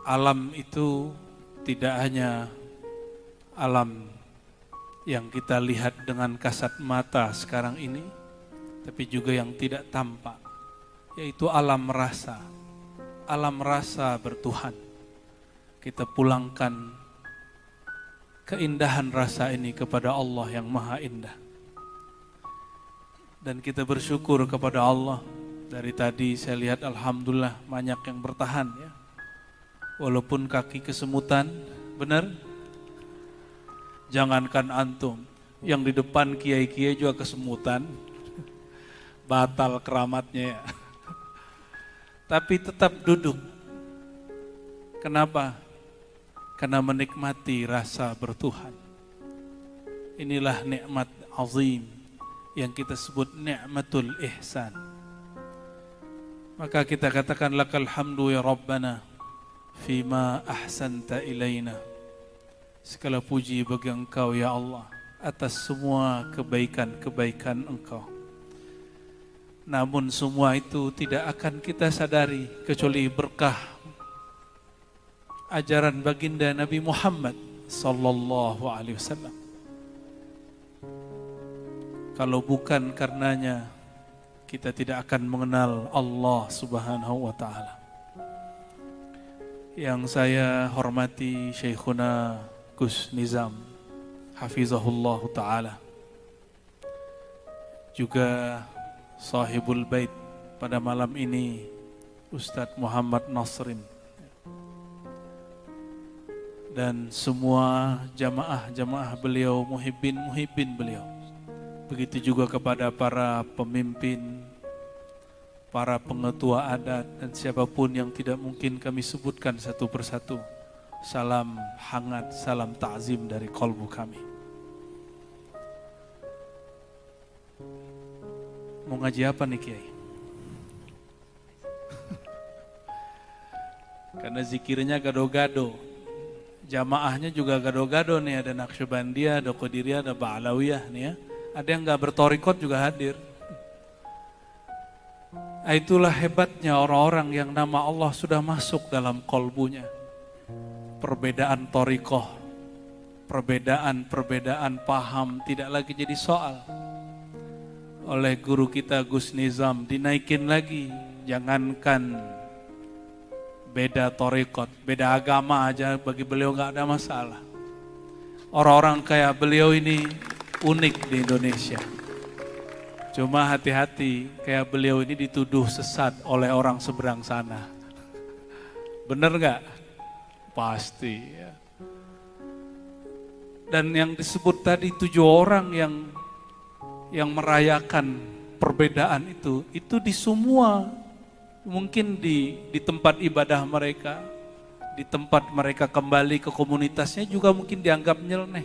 alam itu tidak hanya alam yang kita lihat dengan kasat mata sekarang ini, tapi juga yang tidak tampak, yaitu alam rasa bertuhan. Kita pulangkan keindahan rasa ini kepada Allah yang maha indah. Dan kita bersyukur kepada Allah. Dari tadi saya lihat alhamdulillah banyak yang bertahan ya. Walaupun kaki kesemutan, benar? Jangankan antum, yang di depan kiai-kiai juga kesemutan. Batal keramatnya ya. Tapi tetap duduk. Kenapa? Karena menikmati rasa bertuhan. Inilah nikmat azim yang kita sebut nikmatul ihsan. Maka kita katakan lakal hamdu ya Rabbana fima ahsanta ilaina. Segala puji bagi Engkau ya Allah atas semua kebaikan-kebaikan Engkau. Namun semua itu tidak akan kita sadari kecuali berkah ajaran baginda Nabi Muhammad sallallahu alaihi wasallam. Kalau bukan karenanya, kita tidak akan mengenal Allah Subhanahu wa taala. Yang saya hormati Syekhuna Gus Nizam hafizahullah taala, juga sahibul bait pada malam ini Ustadz Muhammad Nasrin, dan semua jamaah-jamaah beliau, muhibbin beliau. Begitu juga kepada para pemimpin, para pengetua adat, dan siapapun yang tidak mungkin kami sebutkan satu persatu. Salam hangat, salam ta'zim dari kolbu kami. Mau ngaji apa nih Kiai? Karena zikirnya gado-gado. Jamaahnya juga gado-gado nih, ada Naqsyabandiyah, ada Qadiriyah, ada Ba'alawiyah nih ya. Ada yang gak bertorikot juga hadir. Itulah hebatnya orang-orang yang nama Allah sudah masuk dalam kolbunya. Perbedaan torikoh, perbedaan paham tidak lagi jadi soal. Oleh guru kita Gus Nizam dinaikin lagi. Jangankan beda torikot, beda agama aja bagi beliau gak ada masalah. Orang-orang kayak beliau ini unik di Indonesia. Cuma hati-hati, kayak beliau ini dituduh sesat oleh orang seberang sana. Bener gak? Pasti ya. Dan yang disebut tadi 7 orang yang merayakan perbedaan itu di semua, mungkin di tempat ibadah mereka, di tempat mereka kembali ke komunitasnya juga mungkin dianggap nyeleneh.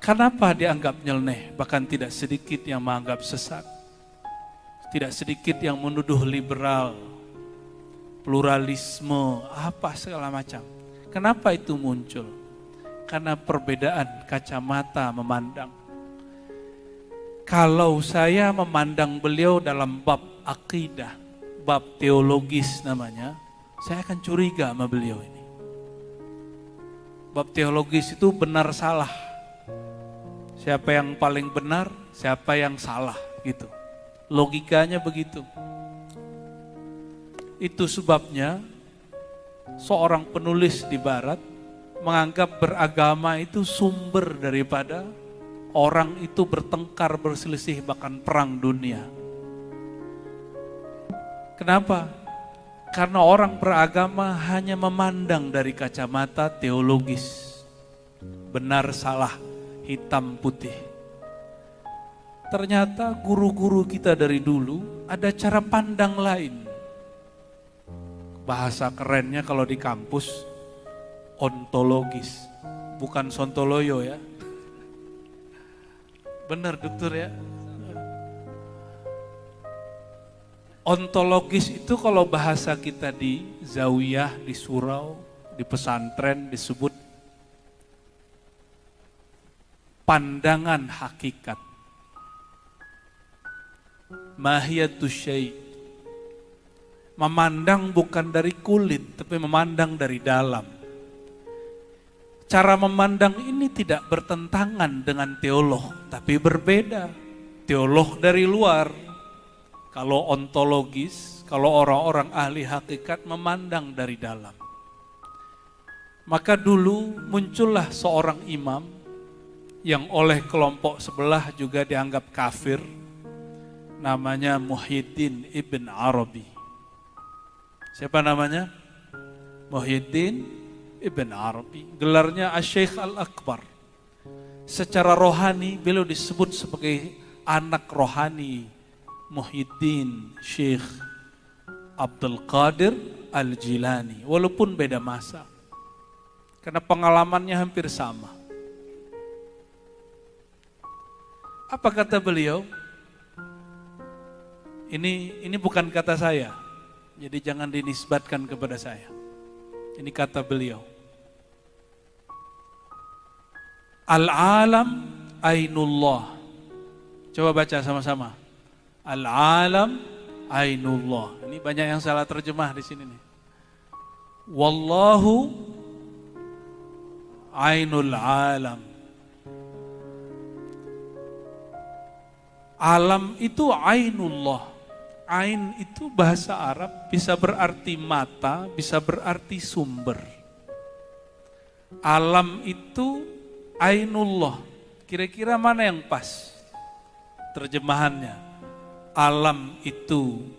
Kenapa dianggap nyeleneh? Bahkan tidak sedikit yang menganggap sesat. Tidak sedikit yang menuduh liberal, pluralisme, apa segala macam. Kenapa itu muncul? Karena perbedaan kacamata memandang. Kalau saya memandang beliau dalam bab akidah, bab teologis namanya, saya akan curiga sama beliau ini. Bab teologis itu benar salah. Siapa yang paling benar, siapa yang salah gitu. Logikanya begitu. Itu sebabnya seorang penulis di barat menganggap beragama itu sumber daripada orang itu bertengkar, berselisih, bahkan perang dunia. Kenapa? Karena orang beragama hanya memandang dari kacamata teologis. Benar salah, hitam putih. Ternyata guru-guru kita dari dulu ada cara pandang lain. Bahasa kerennya kalau di kampus, ontologis. Bukan sontoloyo ya. Benar dokter ya. Ontologis itu kalau bahasa kita di zawiyah, di surau, di pesantren disebut pandangan hakikat. Mahiyatus syai'. Memandang bukan dari kulit, tapi memandang dari dalam. Cara memandang ini tidak bertentangan dengan teolog, tapi berbeda. Teolog dari luar, kalau ontologis, kalau orang-orang ahli hakikat memandang dari dalam. Maka dulu muncullah seorang imam yang oleh kelompok sebelah juga dianggap kafir, namanya Muhyiddin Ibn Arabi. Siapa namanya? Muhyiddin Ibn Arabi. Gelarnya Asy-Syaikh Al-Akbar. Secara rohani beliau disebut sebagai anak rohani Muhyiddin Syekh Abdul Qadir Al-Jilani. Walaupun beda masa. Karena pengalamannya hampir sama. Apa kata beliau? Ini bukan kata saya. Jadi jangan dinisbatkan kepada saya. Ini kata beliau. Al-alam ainullah. Coba baca sama-sama. Al-alam ainullah. Ini banyak yang salah terjemah di sini nih. Wallahu ainul alam. Alam itu ainullah. Ain itu bahasa Arab bisa berarti mata, bisa berarti sumber. Alam itu ainullah. Kira-kira mana yang pas terjemahannya? Alam itu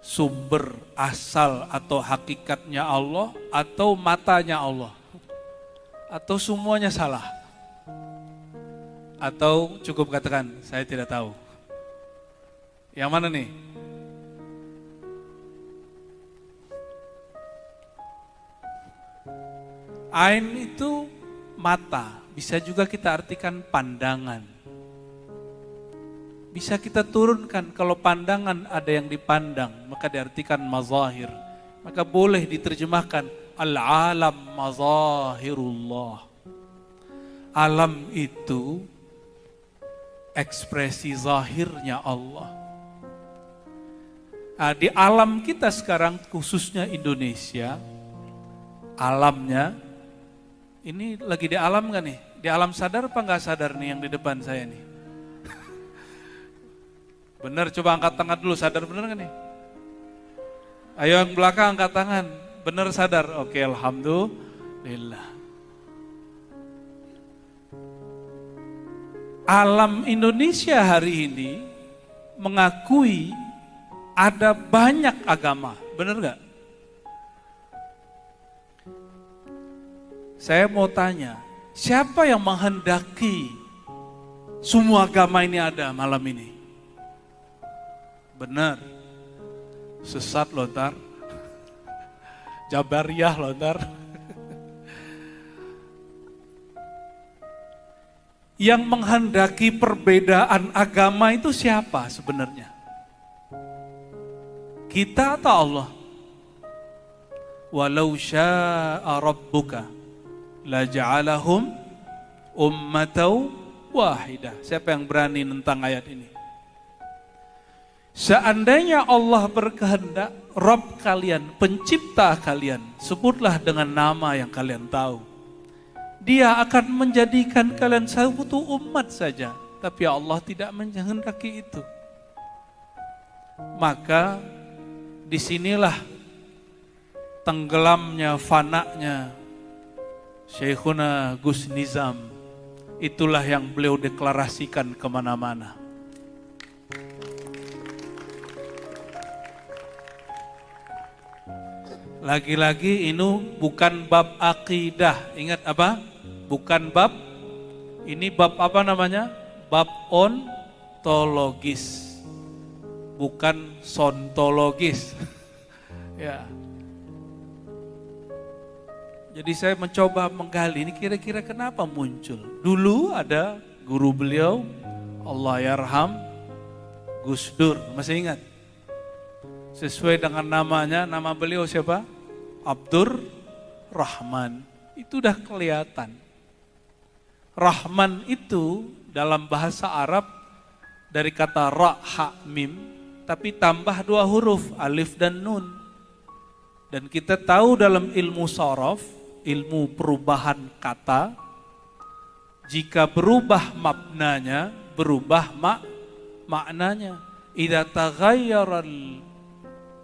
sumber asal atau hakikatnya Allah atau matanya Allah? Atau semuanya salah? Atau cukup katakan saya tidak tahu? Yang mana nih? Ain itu mata, bisa juga kita artikan pandangan. Bisa kita turunkan kalau pandangan ada yang dipandang, maka diartikan mazahir. Maka boleh diterjemahkan al-alam mazahirullah. Alam itu ekspresi zahirnya Allah. Nah, di alam kita sekarang, khususnya Indonesia, alamnya, ini lagi di alam gak nih? Di alam sadar apa gak sadar nih yang di depan saya nih? Bener, coba angkat tangan dulu, sadar bener gak nih? Ayo yang belakang angkat tangan, bener sadar? Oke, alhamdulillah. Alam Indonesia hari ini mengakui ada banyak agama, bener gak? Saya mau tanya, siapa yang menghendaki semua agama ini ada malam ini? Benar, sesat lontar, Jabariyah lontar. Yang menghendaki perbedaan agama itu siapa sebenarnya? Kita atau Allah? Walau syaa rabbuka la ja'alahum ummatan wahidah. Siapa yang berani tentang ayat ini? Seandainya Allah berkehendak, Rabb kalian, pencipta kalian, sebutlah dengan nama yang kalian tahu. Dia akan menjadikan kalian satu umat saja, tapi Allah tidak menghendaki itu. Maka disinilah tenggelamnya, fananya Syekhuna Gus Nizam. Itulah yang beliau deklarasikan kemana-mana. Lagi-lagi ini bukan bab akidah. Ingat apa? Bukan bab. Ini bab apa namanya? Bab ontologis. Bukan sontologis. Ya. Jadi saya mencoba menggali ini kira-kira kenapa muncul. Dulu ada guru beliau, Allah yarham, Gus Dur, masih ingat? Sesuai dengan namanya, nama beliau siapa? Abdur Rahman. Itu udah kelihatan. Rahman itu dalam bahasa Arab dari kata ra, ha, mim, tapi tambah 2 huruf, alif dan nun. Dan kita tahu dalam ilmu shorof, ilmu perubahan kata, jika berubah mabnanya, berubah maknanya. Idza taghayyaral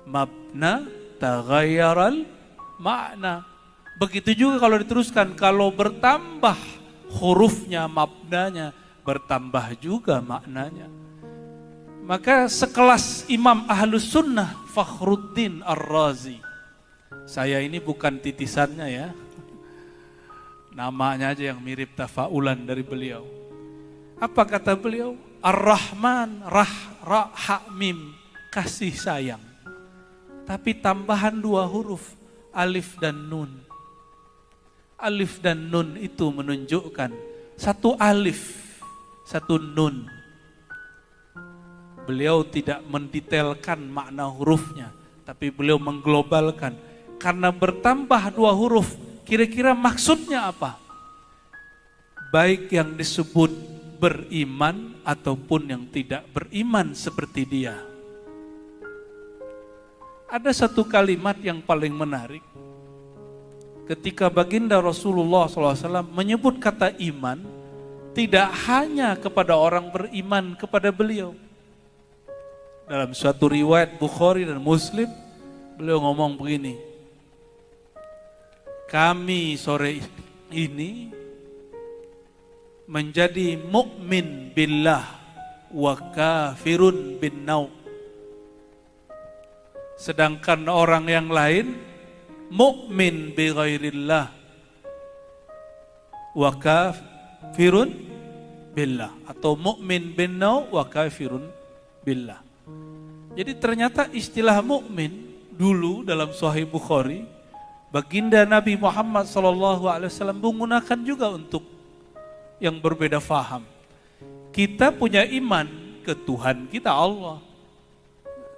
mabna, taghayyaral makna. Begitu juga kalau diteruskan, kalau bertambah hurufnya, mabnanya, bertambah juga maknanya. Maka sekelas Imam Ahlus Sunnah Fakhruddin Ar-Razi, saya ini bukan titisannya ya, namanya aja yang mirip tafaulan dari beliau. Apa kata beliau? Ar-Rahman, Mim, kasih sayang. Tapi tambahan 2 huruf, alif dan nun. Alif dan nun itu menunjukkan 1 alif, 1 nun. Beliau tidak mendetailkan makna hurufnya, tapi beliau mengglobalkan. Karena bertambah 2 huruf, kira-kira maksudnya apa? Baik yang disebut beriman ataupun yang tidak beriman seperti dia. Ada satu kalimat yang paling menarik. Ketika baginda Rasulullah SAW menyebut kata iman, tidak hanya kepada orang beriman kepada beliau. Dalam suatu riwayat Bukhari dan Muslim, beliau ngomong begini, kami sore ini menjadi mukmin billah wa kafirun bin naum. Sedangkan orang yang lain mukmin bi ghairillah wa kafirun billah, atau mukmin bin naum wa kafirun billah. Jadi ternyata istilah mukmin dulu dalam Sahih Bukhari, baginda Nabi Muhammad SAW menggunakan juga untuk yang berbeda faham. Kita punya iman ke Tuhan kita Allah.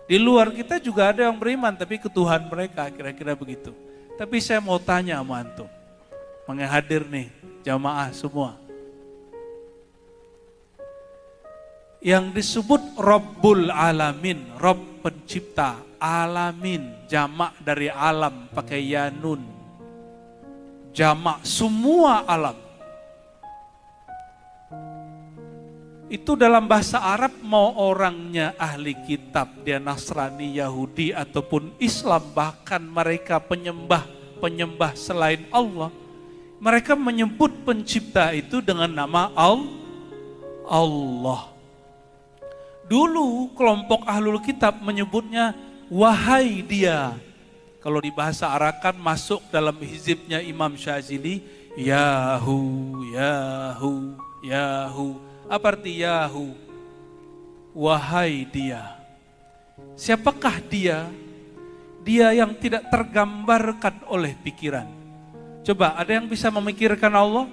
Di luar kita juga ada yang beriman tapi ke Tuhan mereka, kira-kira begitu. Tapi saya mau tanya sama antum, menghadir nih jamaah semua. Yang disebut Rabbul Alamin, Rabb pencipta, alamin, jamak dari alam, pakai yanun. Jamak semua alam. Itu dalam bahasa Arab, mau orangnya ahli kitab, dia Nasrani, Yahudi, ataupun Islam, bahkan mereka penyembah selain Allah, mereka menyebut pencipta itu dengan nama Allah. Dulu kelompok ahlul kitab menyebutnya wahai dia. Kalau di bahasa Arakan masuk dalam hizibnya Imam Syazili, Yahu. Apa arti Yahu? Wahai dia. Siapakah dia? Dia yang tidak tergambarkan oleh pikiran. Coba, ada yang bisa memikirkan Allah?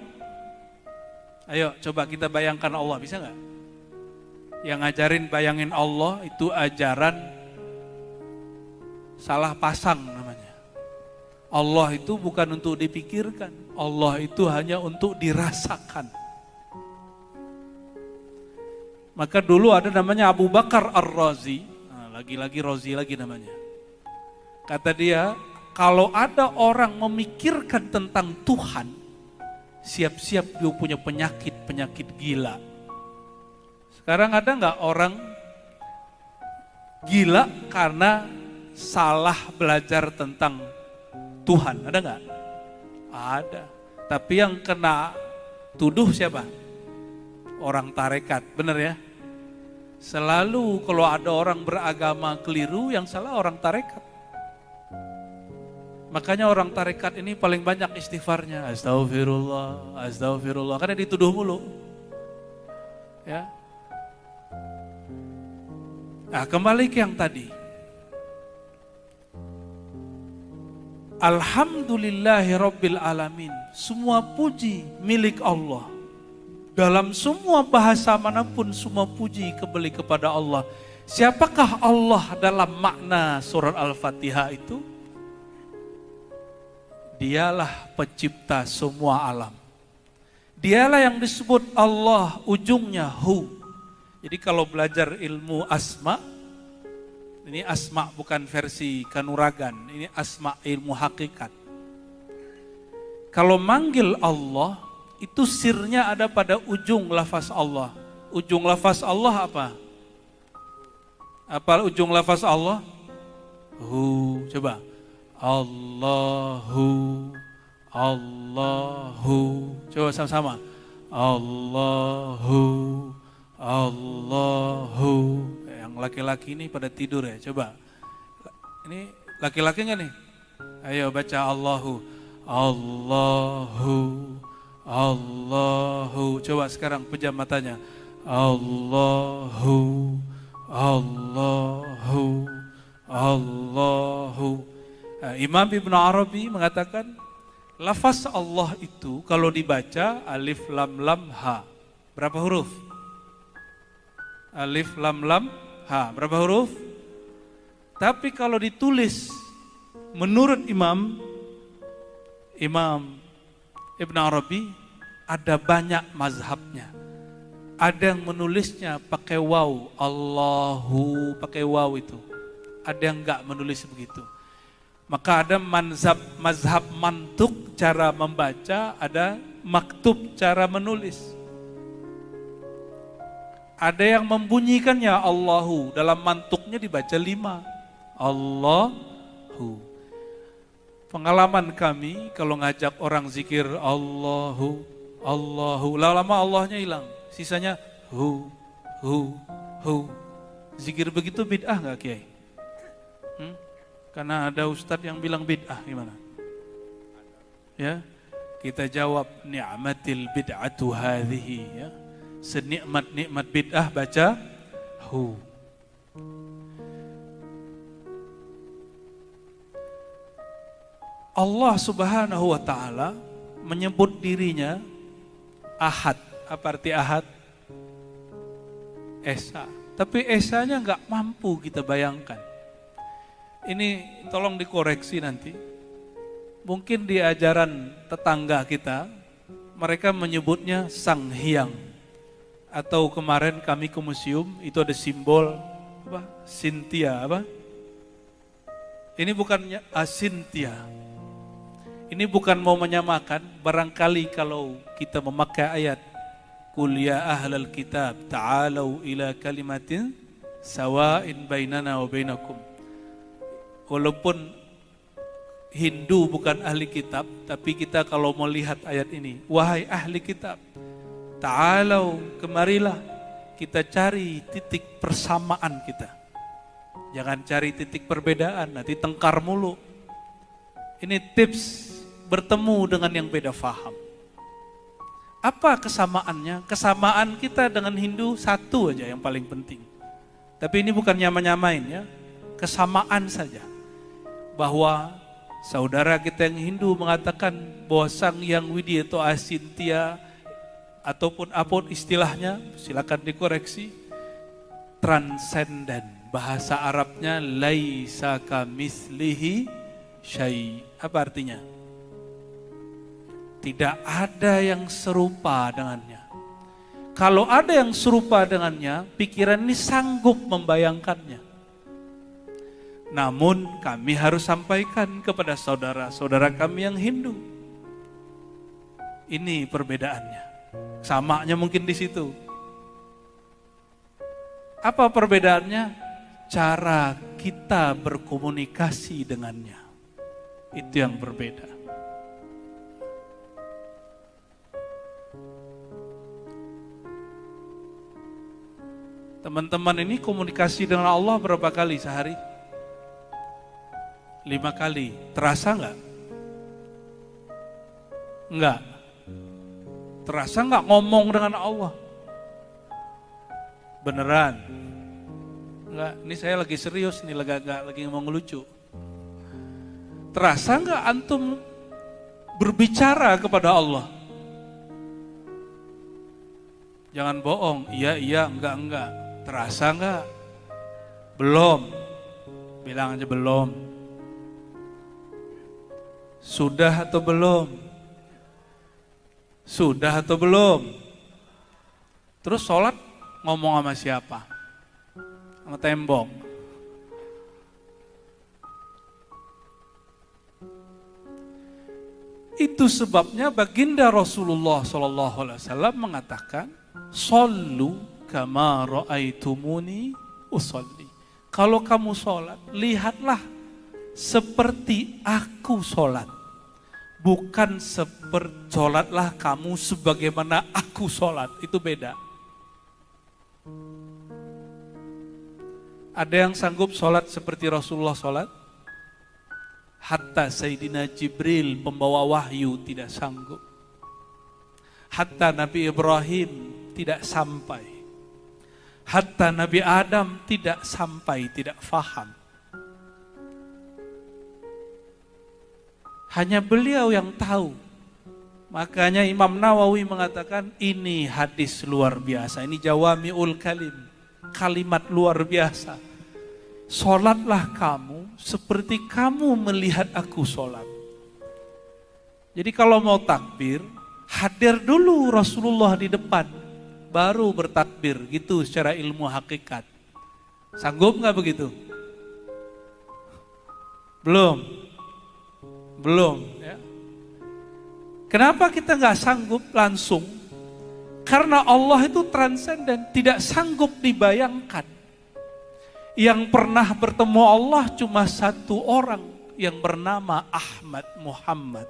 Ayo, coba kita bayangkan Allah, bisa nggak? Yang ngajarin bayangin Allah itu ajaran salah pasang namanya. Allah itu bukan untuk dipikirkan, Allah itu hanya untuk dirasakan. Maka dulu ada namanya Abu Bakar Ar-Razi, lagi-lagi Razi lagi namanya. Kata dia, kalau ada orang memikirkan tentang Tuhan, siap-siap dia punya penyakit gila. Sekarang ada nggak orang gila karena salah belajar tentang Tuhan? Ada nggak? Ada. Tapi yang kena tuduh siapa? Orang tarekat, benar ya? Selalu kalau ada orang beragama keliru, yang salah orang tarekat. Makanya orang tarekat ini paling banyak istighfarnya. Astagfirullah, karena dituduh mulu. Ya. Nah, kembali ke yang tadi. Alhamdulillahi Rabbil Alamin. Semua puji milik Allah. Dalam semua bahasa manapun, semua puji kembali kepada Allah. Siapakah Allah dalam makna surat Al-Fatihah itu? Dialah pencipta semua alam. Dialah yang disebut Allah, ujungnya hu. Jadi kalau belajar ilmu asma, Ini asma bukan versi kanuragan, ini asma ilmu hakikat. Kalau manggil Allah, itu sirnya ada pada ujung lafaz Allah. Ujung lafaz Allah apa? Apa ujung lafaz Allah? Hu, coba. Allahu, Allahu. Coba sama-sama. Allahu, Allahu. Yang laki-laki ini pada tidur ya, coba. Ini laki-laki nggak nih? Ayo baca Allahu, Allahu, Allahu. Coba sekarang pejam matanya. Allahu, Allahu, Allahu. Imam Ibn Arabi mengatakan, lafaz Allah itu kalau dibaca alif lam lam ha. Berapa huruf? Alif lam lam ha. Berapa huruf? Tapi kalau ditulis menurut Imam Ibn Arabi ada banyak mazhabnya. Ada yang menulisnya pakai waw, Allahu pakai waw itu. Ada yang enggak menulis begitu. Maka ada mazhab mantuk cara membaca, ada maktub cara menulis. Ada yang membunyikannya Allahu, dalam mantuknya dibaca 5. Allahu. Pengalaman kami kalau ngajak orang zikir Allahu, Allahu, lama-lama Allahnya hilang, sisanya hu. Zikir begitu bid'ah nggak Kiai? Karena ada ustadz yang bilang bid'ah, gimana? Ya, kita jawab ni'matil bid'atu hadhihi, ya. Senikmat-nikmat bid'ah baca hu. Allah Subhanahu wa taala menyebut dirinya Ahad. Apa arti Ahad? Esa. Tapi esanya nggak mampu kita bayangkan. Ini tolong dikoreksi nanti. Mungkin di ajaran tetangga kita, mereka menyebutnya Sang Hyang. Atau kemarin kami ke museum, itu ada simbol apa? Sintia apa? Ini bukannya Asintia. Ini bukan mau menyamakan, barangkali kalau kita memakai ayat Qul ya ahlal kitab ta'alau ila kalimatin sawa'in bainana wa bainakum. Walaupun Hindu bukan ahli kitab, tapi kita kalau melihat ayat ini, wahai ahli kitab, ta'alau, kemarilah kita cari titik persamaan kita. Jangan cari titik perbedaan, nanti tengkar mulu. Ini tips bertemu dengan yang beda faham. Apa kesamaannya? Kesamaan kita dengan Hindu satu aja yang paling penting. Tapi ini bukan nyama-nyamain ya, kesamaan saja. Bahwa saudara kita yang Hindu mengatakan bahwa Sang Hyang Widi atau Asintia ataupun apapun istilahnya, silakan dikoreksi, transenden. Bahasa Arabnya laisa kamitslihi syai'. Apa artinya? Tidak ada yang serupa dengannya. Kalau ada yang serupa dengannya, pikiran ini sanggup membayangkannya. Namun kami harus sampaikan kepada saudara-saudara kami yang Hindu. Ini perbedaannya. Samanya mungkin di situ. Apa perbedaannya? Cara kita berkomunikasi dengannya. Itu yang berbeda. Teman-teman ini komunikasi dengan Allah berapa kali sehari? 5 kali. Terasa enggak? Enggak. Terasa enggak ngomong dengan Allah? Beneran? Enggak, ini saya lagi serius nih, lagi ngomong ngelucu. Terasa enggak antum berbicara kepada Allah? Jangan bohong, iya, enggak. Terasa enggak? Belum. Bilang aja belum. Sudah atau belum? Sudah atau belum? Terus sholat ngomong sama siapa? Sama tembok. Itu sebabnya baginda Rasulullah SAW mengatakan, "Shollu kama ra'aitumuni usolli." Kalau kamu sholat, lihatlah seperti aku sholat. Bukan seperti sholatlah kamu sebagaimana aku sholat. Itu beda. Ada yang sanggup sholat seperti Rasulullah sholat? Hatta Sayyidina Jibril pembawa wahyu tidak sanggup. Hatta Nabi Ibrahim tidak sampai. Hatta Nabi Adam tidak sampai, tidak faham. Hanya beliau yang tahu. Makanya Imam Nawawi mengatakan ini hadis luar biasa. Ini jawami'ul kalim. Kalimat luar biasa. Sholatlah kamu seperti kamu melihat aku sholat. Jadi kalau mau takbir, hadir dulu Rasulullah di depan. Baru bertakbir, gitu secara ilmu hakikat. Sanggup nggak begitu? Belum. Ya. Kenapa kita nggak sanggup langsung? Karena Allah itu transenden, tidak sanggup dibayangkan. Yang pernah bertemu Allah cuma satu orang yang bernama Ahmad Muhammad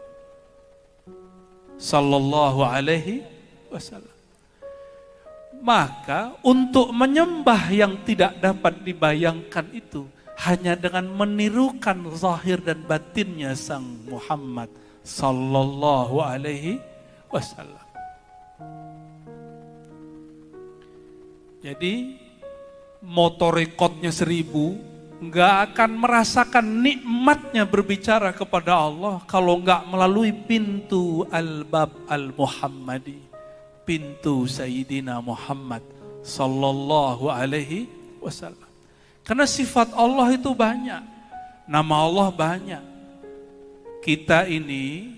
sallallahu alaihi wasallam. Maka untuk menyembah yang tidak dapat dibayangkan itu hanya dengan menirukan zahir dan batinnya sang Muhammad sallallahu alaihi wasallam. Jadi motorikotnya 1000 nggak akan merasakan nikmatnya berbicara kepada Allah kalau nggak melalui pintu al-bab al-Muhammadi, pintu Sayyidina Muhammad sallallahu alaihi wasallam. Karena sifat Allah itu banyak, nama Allah banyak. Kita ini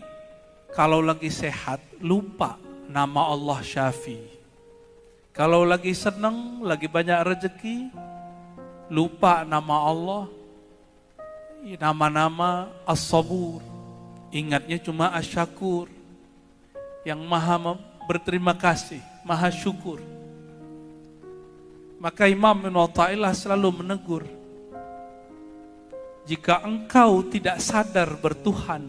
kalau lagi sehat lupa nama Allah Syafi. Kalau lagi senang, lagi banyak rezeki, lupa nama Allah. Nama-nama As-Sabur, ingatnya cuma Asy-Syakur, yang maha berterima kasih, maha syukur. Maka Imam Ibnu Athaillah selalu menegur, jika engkau tidak sadar bertuhan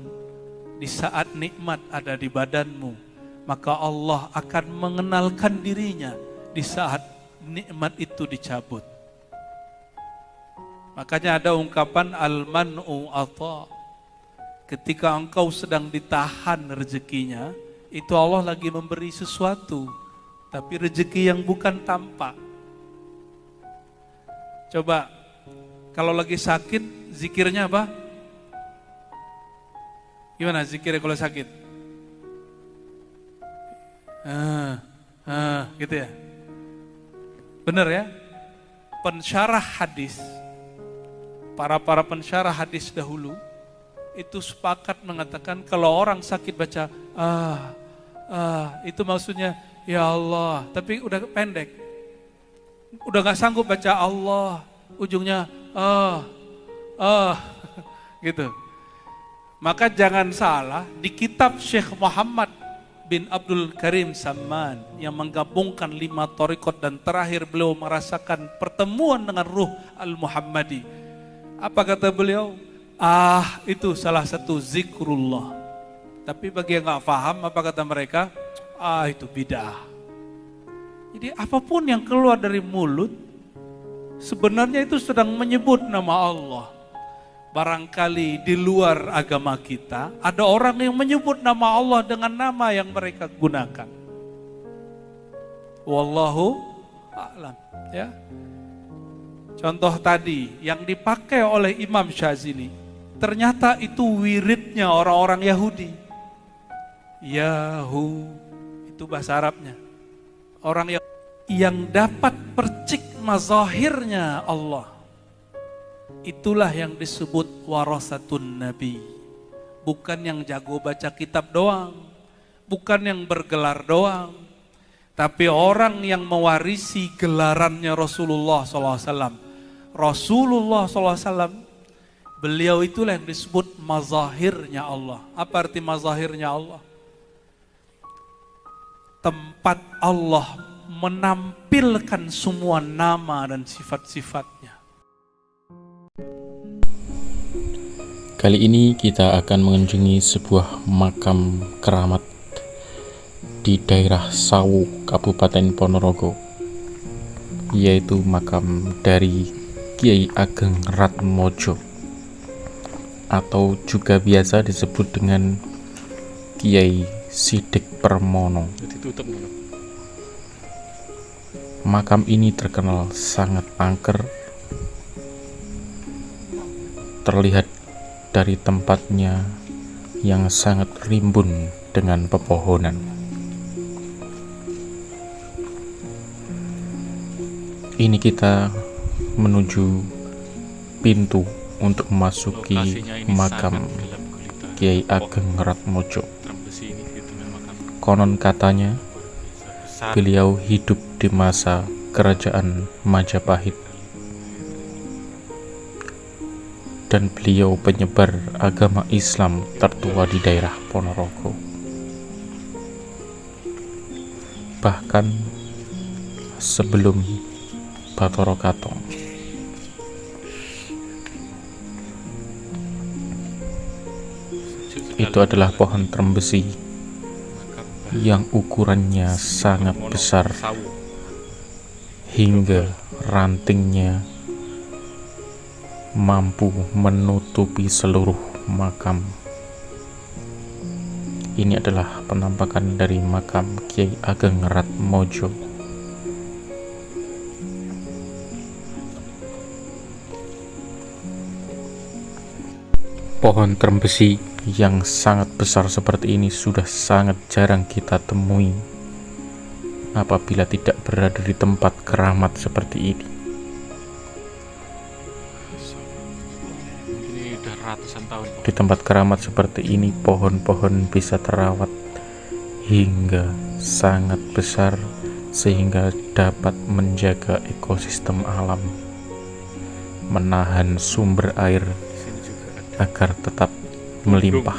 di saat nikmat ada di badanmu, maka Allah akan mengenalkan dirinya di saat nikmat itu dicabut. Makanya ada ungkapan al-man'u ata. Ketika engkau sedang ditahan rezekinya, itu Allah lagi memberi sesuatu, tapi rezeki yang bukan tampak. Coba, kalau lagi sakit, zikirnya apa? Gimana zikirnya kalau sakit? Gitu ya? Benar ya? Pensyarah hadis, para pensyarah hadis dahulu, itu sepakat mengatakan kalau orang sakit baca, itu maksudnya, ya Allah, tapi udah pendek. Udah gak sanggup baca Allah, ujungnya gitu. Maka jangan salah, di kitab Syekh Muhammad bin Abdul Karim Samman yang menggabungkan 5 thariqat dan terakhir beliau merasakan pertemuan dengan ruh al-Muhammadi. Apa kata beliau? Itu salah satu zikrullah. Tapi bagi yang gak paham, apa kata mereka? Itu bid'ah. Jadi apapun yang keluar dari mulut, sebenarnya itu sedang menyebut nama Allah. Barangkali di luar agama kita, ada orang yang menyebut nama Allah dengan nama yang mereka gunakan. Wallahu a'lam. Ya. Contoh tadi, yang dipakai oleh Imam Syazili, ternyata itu wiridnya orang-orang Yahudi. Yahu, itu bahasa Arabnya. Orang yang dapat percik mazahirnya Allah. Itulah yang disebut warasatun Nabi. Bukan yang jago baca kitab doang. Bukan yang bergelar doang. Tapi orang yang mewarisi gelarannya Rasulullah SAW. Rasulullah SAW Beliau itulah yang disebut mazahirnya Allah. Apa arti mazahirnya Allah? Tempat Allah menampilkan semua nama dan sifat-sifatnya. Kali ini kita akan mengunjungi sebuah makam keramat di daerah Sawu, Kabupaten Ponorogo, yaitu makam dari Kiai Ageng Ratmojo, atau juga biasa disebut dengan Kiai Sidik Permono. Makam ini terkenal sangat angker, terlihat dari tempatnya yang sangat rimbun dengan pepohonan. Ini kita menuju pintu untuk memasuki makam Kiai Ageng Ratmojo. Konon katanya beliau hidup di masa kerajaan Majapahit dan beliau penyebar agama Islam tertua di daerah Ponorogo. Bahkan sebelum Bathara Katong. Itu adalah pohon trembesi yang ukurannya sangat besar hingga rantingnya mampu menutupi seluruh makam. Ini adalah penampakan dari makam Kiai Ageng Ratmojo. Pohon trembesi yang sangat besar seperti ini sudah sangat jarang kita temui apabila tidak berada di tempat keramat seperti ini. Di tempat keramat seperti ini, pohon-pohon bisa terawat hingga sangat besar sehingga dapat menjaga ekosistem alam, menahan sumber air agar tetap melimpah.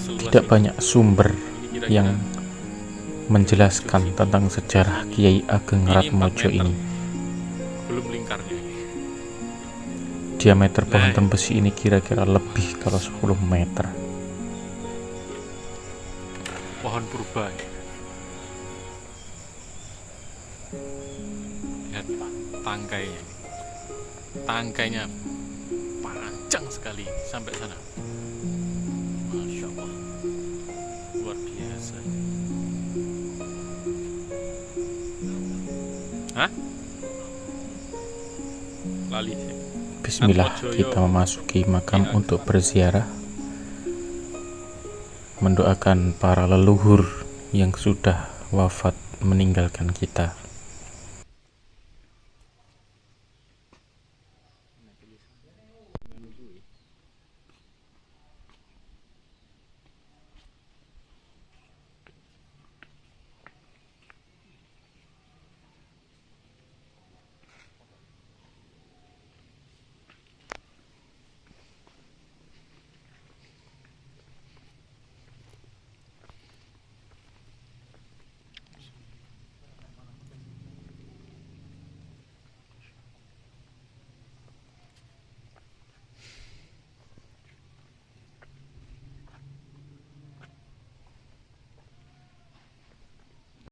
Tidak banyak sumber yang menjelaskan tentang sejarah Kiai Ageng Ratmojo ini. Belum lingkarnya. Diameter pohon trembesi ini kira-kira lebih kalau 10 meter. Pohon purba. Lihat tangkainya. Tangkainya panjang sekali sampai sana. Masya Allah, luar biasa. Hah? Lali sih. Bismillah, kita memasuki makam untuk berziarah, mendoakan para leluhur yang sudah wafat meninggalkan kita.